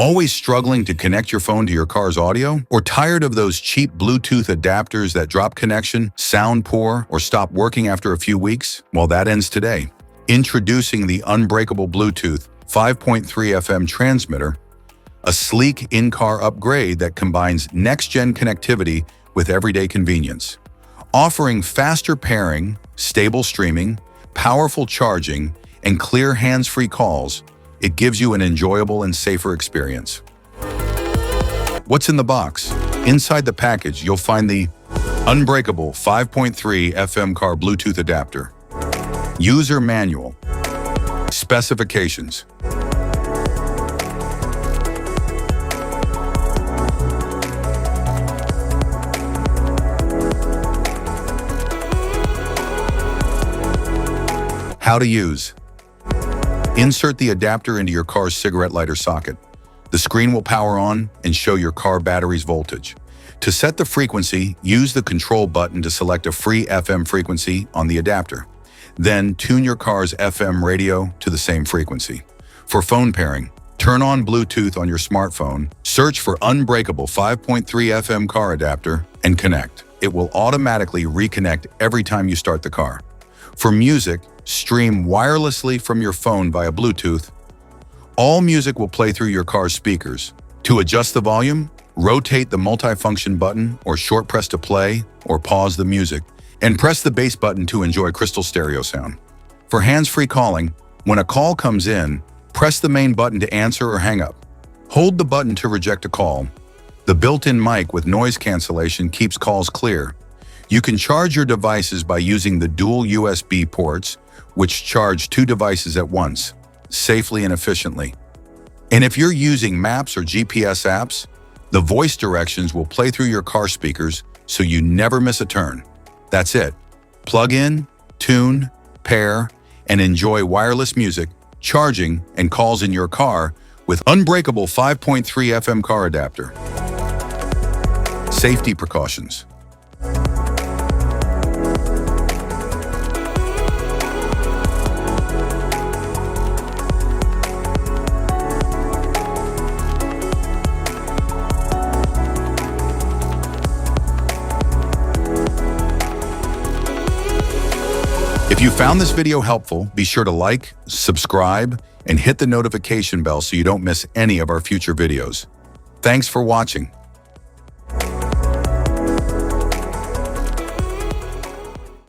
Always struggling to connect your phone to your car's audio? Or tired of those cheap Bluetooth adapters that drop connection, sound poor, or stop working after a few weeks? Well, that ends today. Introducing the Unbreakable Bluetooth 5.3 FM transmitter, a sleek in-car upgrade that combines next-gen connectivity with everyday convenience. Offering faster pairing, stable streaming, powerful charging, and clear hands-free calls, it gives you an enjoyable and safer experience. What's in the box? Inside the package, you'll find the Unbreakable 5.3 FM car Bluetooth adapter, user manual, specifications, how to use. Insert the adapter into your car's cigarette lighter socket. The screen will power on and show your car battery's voltage. To set the frequency, use the control button to select a free FM frequency on the adapter. Then tune your car's FM radio to the same frequency. For phone pairing, turn on Bluetooth on your smartphone, search for Unbreakable 5.3 FM car adapter, and connect. It will automatically reconnect every time you start the car. For music, stream wirelessly from your phone via Bluetooth. All music will play through your car's speakers. To adjust the volume, rotate the multifunction button or short press to play or pause the music, and press the bass button to enjoy crystal stereo sound. For hands-free calling, when a call comes in, press the main button to answer or hang up. Hold the button to reject a call. The built-in mic with noise cancellation keeps calls clear. You can charge your devices by using the dual USB ports, which charge two devices at once, safely and efficiently. And if you're using maps or GPS apps, the voice directions will play through your car speakers so you never miss a turn. That's it. Plug in, tune, pair, and enjoy wireless music, charging, and calls in your car with Unbreakable 5.3 FM car adapter. Safety precautions. If you found this video helpful, be sure to like, subscribe, and hit the notification bell so you don't miss any of our future videos. Thanks for watching.